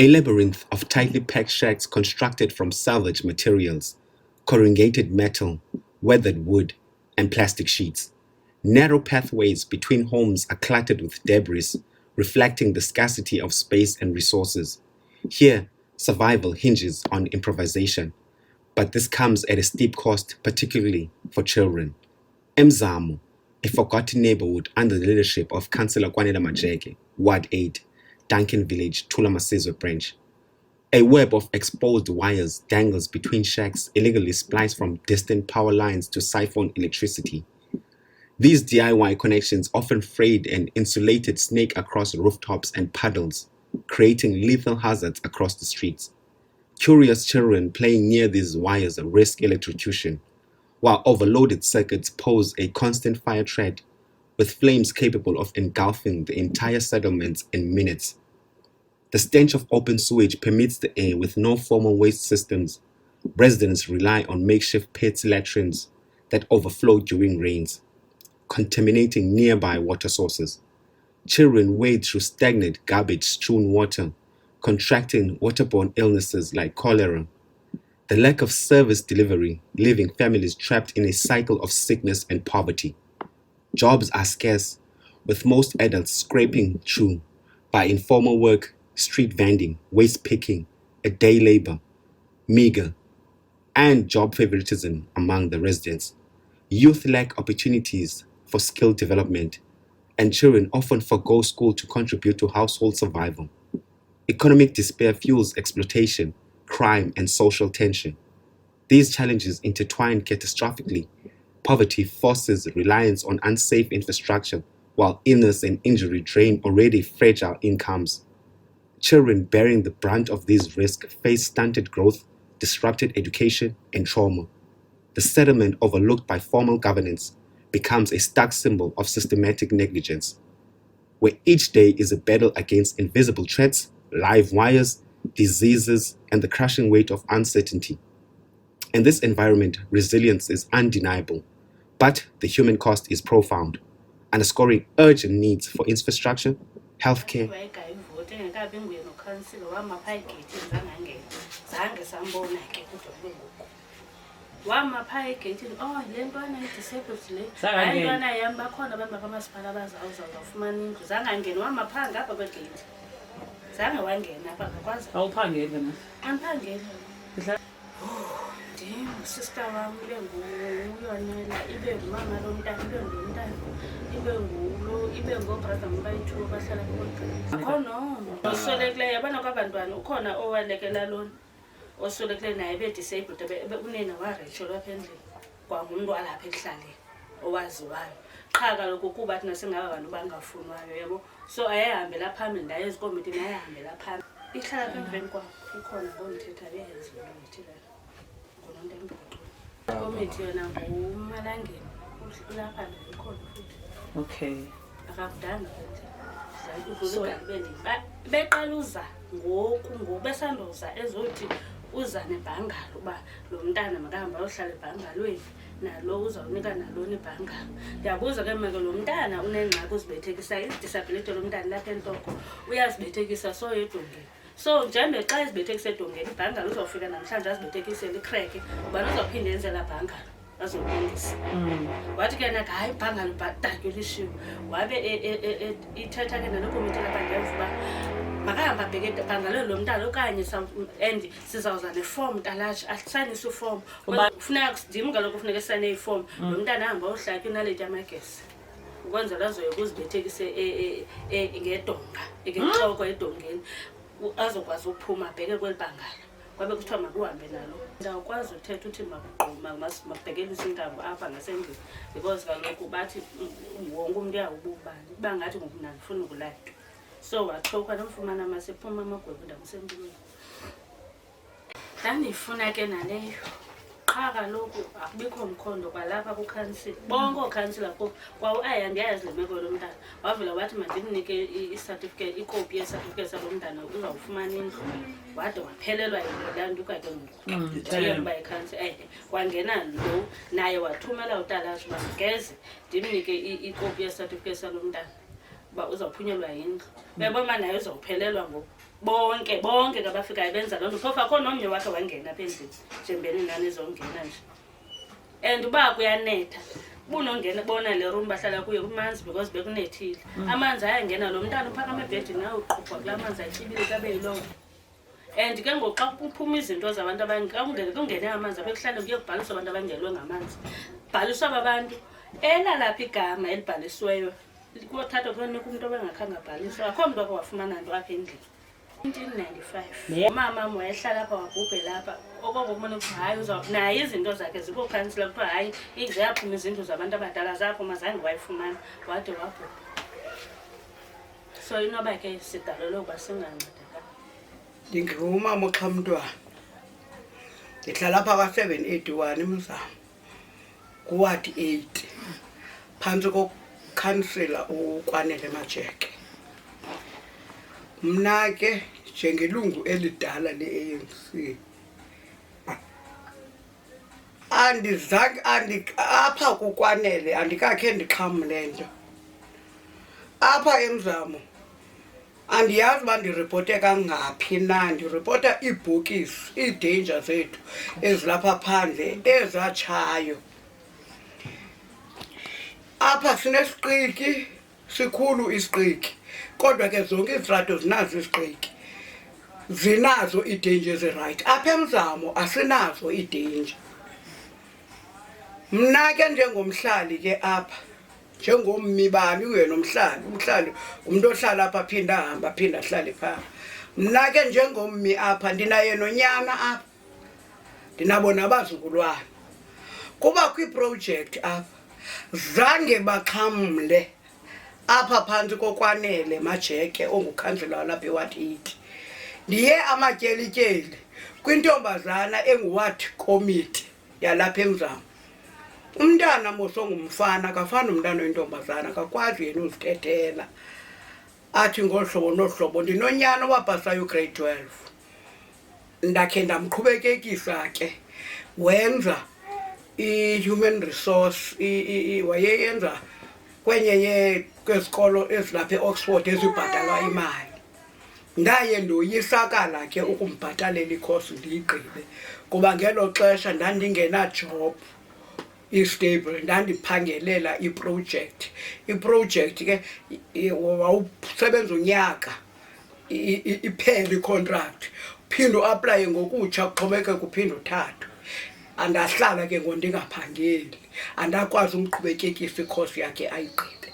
A labyrinth of tightly packed shacks constructed from salvaged materials, corrugated metal, weathered wood, and plastic sheets. Narrow pathways between homes are cluttered with debris, reflecting the scarcity of space and resources. Here, survival hinges on improvisation, but this comes at a steep cost, particularly for children. Emzamo, a forgotten neighborhood under the leadership of Councillor Kwanela Majeke, Ward 8, Duncan Village, Tulamasizwe branch. A web of exposed wires dangles between shacks illegally spliced from distant power lines to siphon electricity. These DIY connections often frayed an insulated snake across rooftops and puddles, creating lethal hazards across the streets. Curious children playing near these wires risk electrocution, while overloaded circuits pose a constant fire threat, with flames capable of engulfing the entire settlements in minutes. The stench of open sewage permeates the air with no formal waste systems. Residents rely on makeshift pit latrines that overflow during rains, contaminating nearby water sources. Children wade through stagnant, garbage-strewn water, contracting waterborne illnesses like cholera. The lack of service delivery, leaving families trapped in a cycle of sickness and poverty. Jobs are scarce, with most adults scraping through by informal work, street vending, waste picking, a day labor, meager, and job favoritism among the residents. Youth lack opportunities for skill development, and children often forgo school to contribute to household survival. Economic despair fuels exploitation, crime, and social tension. These challenges intertwine catastrophically. Poverty forces reliance on unsafe infrastructure, while illness and injury drain already fragile incomes. Children bearing the brunt of these risks face stunted growth, disrupted education, and trauma. The settlement, overlooked by formal governance, becomes a stark symbol of systematic negligence, where each day is a battle against invisible threats, live wires, diseases, and the crushing weight of uncertainty. In this environment, resilience is undeniable, but the human cost is profound, underscoring urgent needs for infrastructure, healthcare, wamapha egeyithini le ntwana i-disabled le hayi ntwana yam bakhona abantu bakamasipala abazawufumana indlu zangangeni wamapha ngapha kwegeyithi zange wangena apha ngakwazi awuphangeli wena andiphangeli ndim usister wam ibe nguyonela ibe ngumama lo mntana ibe ngumntana ibe ngulo ibe ngobrother mbayi-2 bahlala kukonke akho nomntu oswelekileyo yabona kwabantwana ukhona owalekela lona oswelekileyo naye be-disabled unina waretshelwa apha endlini kwangumntu alapha ekuhlaleni owaziwayo qha kaloku kuba thina singaba bantu bangafunwayo yabo so ayehambela phambili ndaye ezikomitini ayehambela phambili ihlala apha emveni kwam ikhona ngomthetha beyenzi loo mithilelo ngononto emboxweni ikomiti yona ngumalangeni ulapha naye ikhona futhi okay akakudanga beqala uza ngoku besandoza ezothi uza nebhangalo uba lo mntana makahamba ayohlala ebhangalweni nalo uzawunika nalona ibhangalo. Ndiyabuza ke meke lo mntana unengxaki uzibethekisa idisability lo mntana lapha entloko uyazibethekisa so edongeni. So njengoba xa izibethekisa edongeni ibhangalo uzawufika namhlanje azibethekisele ikreke ubani uzawuphinda yenze la bhangalo azolungisa. Wathi ke na hayi ibhangalo badatyulishiwe wabe ithetha ke nalo komiti lapha ngemva uba makahamba abheke ibhangalo lo mntana okanye and sizawuza neform talatsha asayinise iform kufuneka ndim kaloku kufuneka esayine iform lo mntana ahamba ohlala kwinaleti yamagesi ukwenzela azoyokuzibethekise ngedonga ngentloko edongeni azokwazi ukuphuma abheke kweli bhangalo kwabe kuthiwa makuhambe nalo ndawukwazi uthetha uthi mabhekelise intambo apha ngasendlini because kaloku bathi wonke umntu uyawububani kuba ngathi ngoku mna ndifuna ukulayitwa so wathokwa nomfumana masephuma amagwebu ndamsempilweni ndandiyifuna ke naleyo qha kaloku akubikho mkhondo kwalapha kukhansila bonke ookhansila ndiyayazi le meko lo mntana wavela wathi mandimnike i-certificate ikopi ye-certificate salo mntana uzawufumana indlu wade waphelelwa yilaa nto ukake ngoku uba ikhansila kwangena lo naye wathumela utalasha uba ngeze ndimnike ikopi ye-certificate salo mntana uba uzawuphunyelwa yindlu beboma naye uzawuphelelwa ngoku bonke ngabafikayo benza loo nto phofu akho nomnye wakhe wangena apha endlini njengembeni nani ezongena nje. And uba kuyanetha bunongena bona le room bahlala kuyo kumanzi because bekunethile. Amanzi ayangena lo mntana uphakama ebhedini awuqhuphwa kula manzi atyibile kabe yiloo. And ke ngoku xa kuphuma izinto zabantu kungene amanzi apha ekuhlaleni kuye kubhaliswa abantu abangelwe ngamanzi. Bhaliswa abantu elalapha igama elibhalisiweyo kuyothathwa kuyonika umntu obengakhange abhaliswa. Akho mntu wakhe wafumana nto apha endlini. 1995 umama wayehlala apha wabhubhe lapha okokubona ukuthi hayi naye izinto zakhe zikokhansila kuthiwa hayi ziyaphuma izindlu zabantu abadala zaphuma zange wayifumana wade wabhubha. So inoba ke sidalelwe ukuba singancedekanga. Ndingumama oxhamntwana ndihlala apha kwa-781 eMzamo kuwadi 8 phantsi kokhansila uKwanele Majeke. Mna ke njengelungu elidala le-ANC apha kuKwanele andikakhe ndixhamle nto. Apha eMzamo andiyazi uba ndiripote kangaphi na, ndiripota iibhokisi, iidenja zethu ezilapha phandle ezatshayo. Apha sinesiqiki sikhulu isiqiki, kodwa ke zonke izitrato zinazo isiqiki, zinazo iidenja ezirayithi. Apha eMzamo asinazo iidenja. Mna ke njengomhlali ke apha njengommi bani uyena umhlali umuntu ohlala apha aphinda ahamba aphinda ahlale phaa. Mna ke njengommi apha ndinaye nonyana apha, ndinabo nabazukulwana. Kuba kwiprojekthi apha zange baxhamle apha phantsi koKwanele Majeke ongukhansila walapha eWard 8. Ndiye amatyelityeli kwintombazana enguward committee yalapha eMzamo. Umntana mosongumfana kafana umntana oyintombazana akakwazi yena uzithethela athi ngolu hlobo nohlobo. Ndinonyana owapasayo grade 12 ndakhe ndamqhubekekisa ke wenza i-human resource wayeyenza kwenye kwezikolo ezilapha eOxford ezibhatalwa imali. Ndaye ndoyisakala ke ukumbhatalela ikhosi ndiyigqibe kuba ngelo xesha ndandingenajob istable, ndandiphangelela iprojekthi ke wawusebenza unyaka iphele icontract uphinde uaplaye ngokutsha kuxhomekeka uphinde uthathwe. Andahlala ke ngondingaphangeli, andakwazi umqhubekekisa ikhosi yakhe ayigqibe.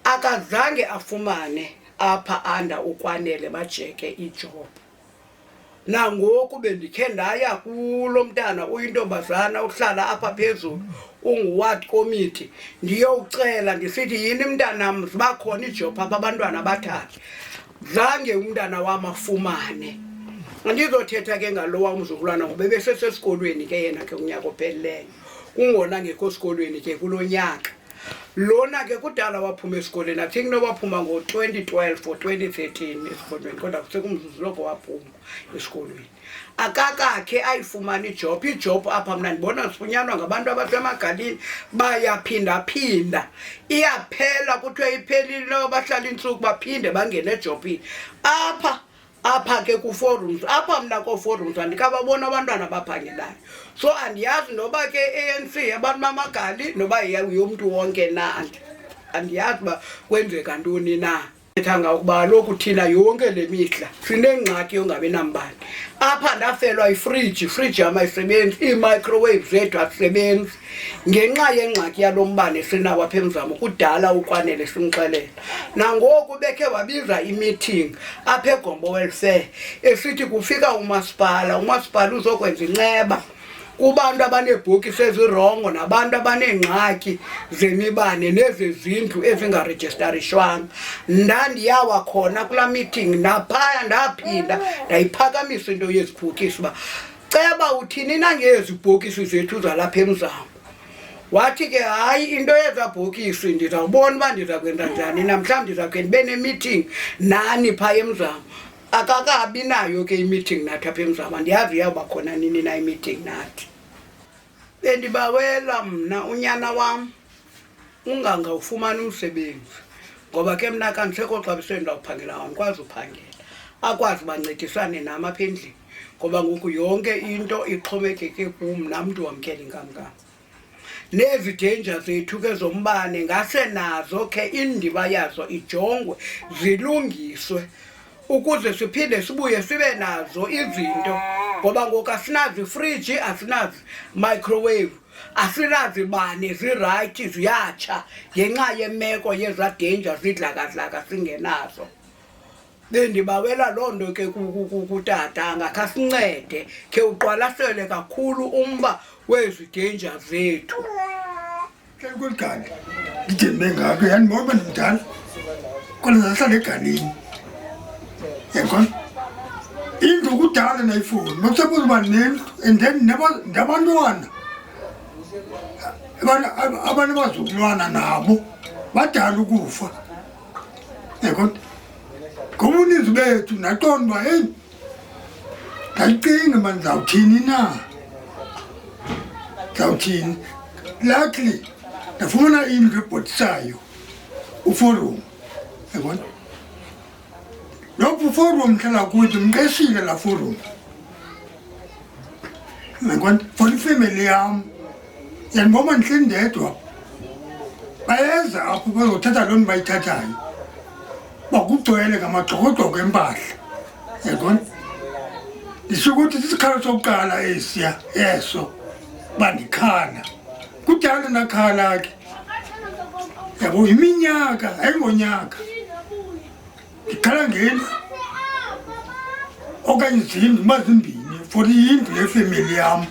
Akazange afumane apha anda uKwanele Majeke ijob. Nangoku bendikhe ndaya kulo mntana uyintombazana uhlala apha phezulu unguward committee ndiyowucela ndisithi yini mntanam zibakhona ijob apha abantwana bathathu. Zange umntana wam afumane. Andizothetha ke ngalowa umzukulwana ngoba ebesesesikolweni ke yena ke unyaka ophelileyo kungona ngekho sikolweni ke kulo nyaka. Lona ke kudala waphuma esikolweni, I think nowaphuma ngo-2012 or 2013 esikolweni, kodwa kusekumzuzu loko waphuma esikolweni. Akakakhe ayifumana ijob apha mna ndibona zifunyanwa ngabantu abasemagalini bayaphindaphinda. Iyaphela kuthiwe iphelile bahlala intsuku baphinde bangene ejobini. Apha ke ku-forums, apha mna koo-forums andikababona abantwana abaphangelayo. So andiyazi noba ke ANC abantu bamagali noba yomntu wonke na, andiyazi uba kwenzeka ntoni na. Ethanga ukuba kaloku thina yonke le mihla sinengxaki yongabi nambane. Apha ndafelwa ifriji yam ayisebenzi, ii-microwaves zethu azisebenzi ngenxa yengxaki yalo mbane sinawo apha eMzamo. Kudala uKwanele simxelela. Nangoku bekhe wabiza imeeting apha eGombo Welfare esithi kufika umasipala uzokwenza inceba kubantu abaneebhokisi ezirongo nabantu abaneengxaki zemibane nezezindlu ezingarejistarishwanga. Ndandiyawa khona kulaa meeting naphaya ndaphinda ndayiphakamisa into yezibhokisi uba ceba uthini nangezi bhokisi zethu zalapha eMzamo. Wathi ke hayi into yezabhokisi ndizawubona uba ndiza kwenza njani, namhlanje ndizawukhe ndibe nemeeting nani phaya eMzamo. Akakabi nayo ke imeeting nathi apha eMzamo, andiyazi iyawuba khona nini na imeeting nathi. Bendibawela mna unyana wam ungangawufumani umsebenzi ngoba ke mna kandisekho xabisweni ndawuphangela, andikwazi uphangela. akwazi bancedisane nam apha endlini ngoba ngoku yonke into ixhomekeke kum nam mntu wamkela inkamnkam. Nezi danger zethu ke zombane ngase nazo ke indima yazo ijongwe zilungiswe ukuze siphinde sibuye sibe nazo izinto ngoba ngoku asinazi ifriji, asinazi microwave, asinazi bane zirayithi ziyatsha ngenxa yemeko yeza danger zidlakadlaka singenazo. Bendibawela loo nto ke kutata angakha sincede khe uqwalasele kakhulu umba wezi danger zethu. Kulikani ndithembe ngako yandibona uba ndimdala kodwa zahlala egaleni yabona indlu kudala nayifuni makusaphose uba nendlu and then nabantwana abantu abazukulwana nabo badala ukufa yabona ngoba uninzi bethu naqonda uba heyi ndayicinga uba ndizawuthini na ndizawuthini. Luckily ndafumana indlu ebhotisayo uforum yabona lokhu uforum ndihlala kuthi mqeshile laa forum yabona for ifemeli yam yandiboma ndihleli ndedwa bayeza apho bazothatha loo nto bayithathayo bakugcwele ngamagxokogxoko empahla yabona ndisho ukuthi sisikhalo sokuqala esiya eso bandikhala kudala nakhala ke yabo iminyaka ayingonyaka ndikhala ngendlu okanye izindlu uba zimbini for indlu yefemeli yam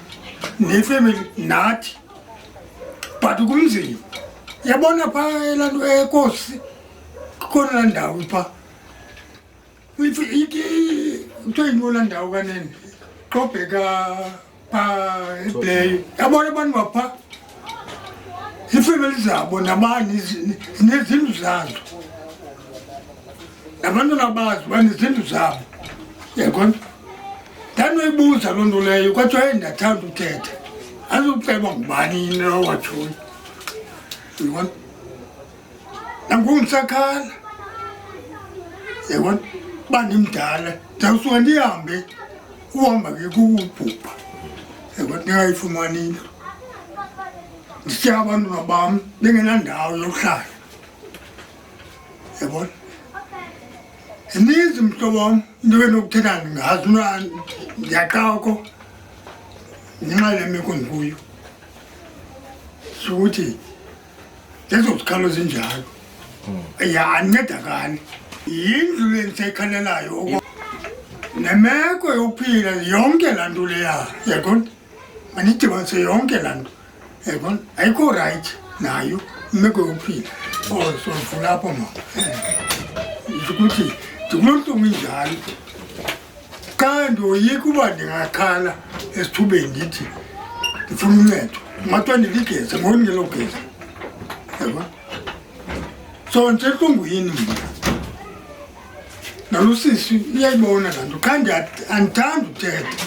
nefemeli nathi but kunzima yabona phaa elaa nto eKosi kukhona laa ndawo phaa kuthiwa yinto laa ndawo kanene xobheka phaa ebleyo yabona abantu baphaa iifemeli zabo nabani zinezindlu zazo nabantwana bazo banezindlu zabo yabona. Ndanoyibuza loo nto leyo kwathiwa heyi ndathanda uthetha azuceba ngubani into watshoyo yabona nangoku ndisakhala yabona uba ndimdala ndizawusuka ndihambe uhamba ke kukubhubha yabona ndingayifumani indlu ndishiya abantwana bam bengenandawo yokuhlala yabona. Zininzi mhlobo wam into enokuthetha ngazo ndiyaqako ngenxa yale meko ndikuyo sukuthi lezo zikhalo zinjalo ya andincedakali yindlu le ndisayikhalelayo nemeko yokuphila yonke laa nto leya yaqona mandidibanise yonke laa nto yaqona ayikho rayithi nayo imeko yokuphila sovula apho ma ukuthi ndikuloo ntlungu injalo xa ndoyika uba ndingakhala esithubeni ndithi ndifuna uncedo mathiwa ndiligeza ngoku ndingelogeza yabona. So ndisentlungwini mna nalo sisi iyayibona laa nto qha andithandi uthetha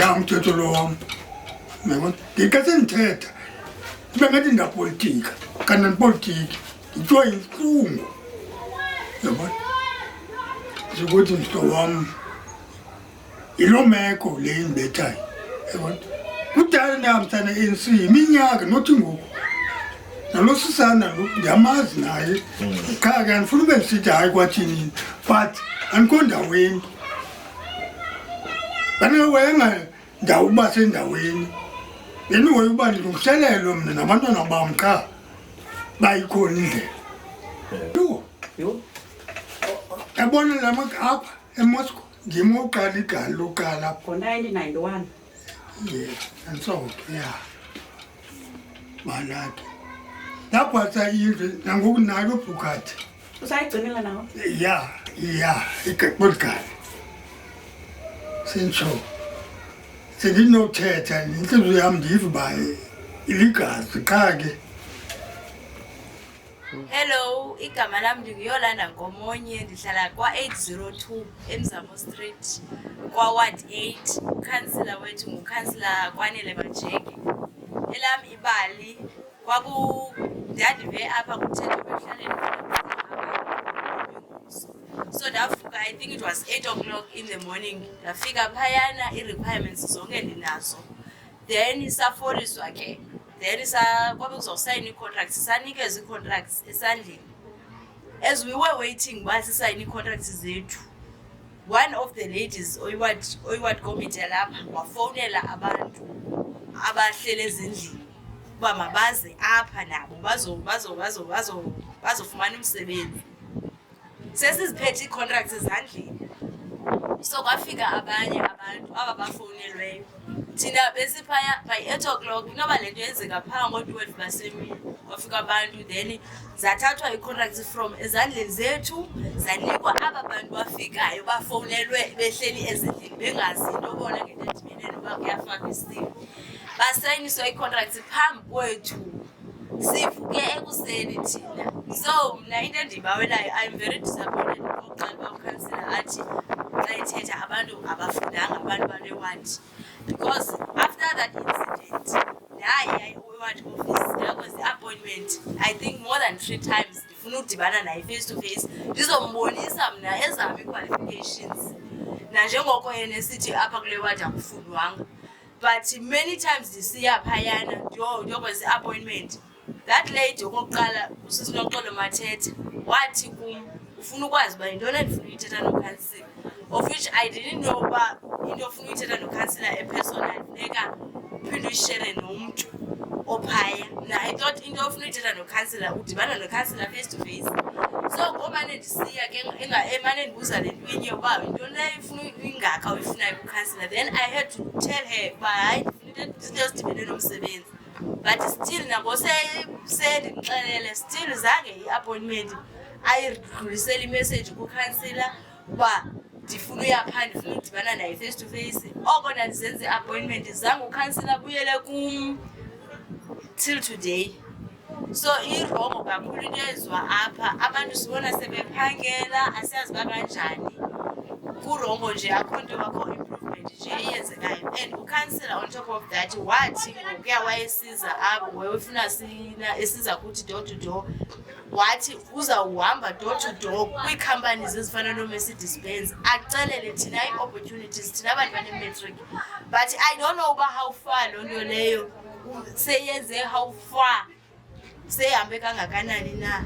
ya umthetho lo wam yabona. Ndixa sendithetha ibe ngathi ndiyapolitika kanti andipolitiki ndityiwa yintlungu yabona. Ukuthi mhlobo wam yiloo meko le indibethayo yabona. Kudala ndihambisana ne-ANC iminyaka nothi ngoku nalo sisana lo ndiyamazi naye qha ke andifuna ube ndisithi hayi kwathini but andikho ndaweni bandingawenga ndawo uba sendaweni bendihoya uba ndilungiselelwe mna nabantwana bam qha bayikhona indlela. Yho yabona la apha eMoscow ndim oqala igali lokuqala apho ngo-1991 andisonke ya balake laphatha indlu nangoku nalo Bugatti usayigcinela nawo ya igaqoligali sensho sendinothetha intliziyo yam ndiyiva uba iligazi qha ke. Hello, igama lami ndinguYolanda Ngomonye, ndihlala kwa-802 eMzamo Street kwa-Ward 8. Ukhansila wethu ngukhansila Kwanele Majeke. Elam ibali ndandive apha kuthethwa ekuhlaleni So ndavuka, I think it was 8 o'clock in the morning, ndafika phayana ii-requirements zonke ndinazo. Then safoliswa ke, then kwabe kuzosayina ii-contracts, sanikezwa ii-contracts esandleni. As we were waiting uba sisayine ii-contracts zethu, one of the ladies oyiward committee lapha wafowunela abantu abahlele ezindlini uba mabaze apha nabo bazofumana umsebenzi. Sesiziphethe ii-contracts ezandleni. So kwafika abanye abantu aba bafowunelweyo. Thina besiphaya by 8 o'clock, inoba le nto yenzeka phaa ngo-12 basemini. Kwafika abantu, then zathathwa ii-contracts from ezandleni zethu zanikwa aba bantu bafikayo bafowunelwe behleli ezindlini bengazi into bona ngento edibene noba kuyafaka isimo. Basayiniswa ii-contracts phambi kwethu. Sivuke ekuseni thina. So mna into endiyibawelayo, I'm very disappointed ngokuqala uba ukhansila athi xa ethetha abantu abafundanga abantu balewadi. Because after that incident, ndaya e-ward office ndakwenza i-appointment, I think more than 3 times ndifuna udibana naye face to face ndizombonisa mna ezam ii-qualifications. Nanjengoko yena esithi apha kule wadi akufundwanga. But many times ndisiya phayana ndiyokwenza i-appointment. That lady okokuqala usisinoxolo Mathetha wathi kum, ufuna ukwazi uba yintoni endifuna uyithetha nokhansila, of which I didn't know uba into ofuna uyithetha nokhansila epersonal funeka uphinde uyishere nomntu ophaya. Mna I thought into ofuna uyithetha nokhansila udibana nokhansila face to face. So ngomane ndisiya ke emane ndibuza le nto inye uba yintoni leyo ifuna ingaka uyifunayo kukhansila. Then I had to tell her uba hayi ndifuna izinto ezidibene nomsebenzi. But still nabo sendixelele still zange i-appointment ayidlulisele imessage kukhansila uba ndifuna uyapha ndifuna udibana naye face to face. Oko ndandizenza i-appointment zange ukhansila buyele kum till today. So irongo kakhulu into eyenziwa apha, abantu sibona sebephangela asiyazi uba kanjani. Kurongo nje akho nto akho improvement nje eyenzekayo. And ukhansila on top of that wathi ngokuya wayesiza apho wayefuna esiza kuthi door to door, wathi uzawuhamba door to door kwii-companies ezifana no-Mercedes Benz acelele thina ii-opportunities thina abantu bane-matric. But I don't know uba how far loo nto leyo seyenze how far sehambe kangakanani na.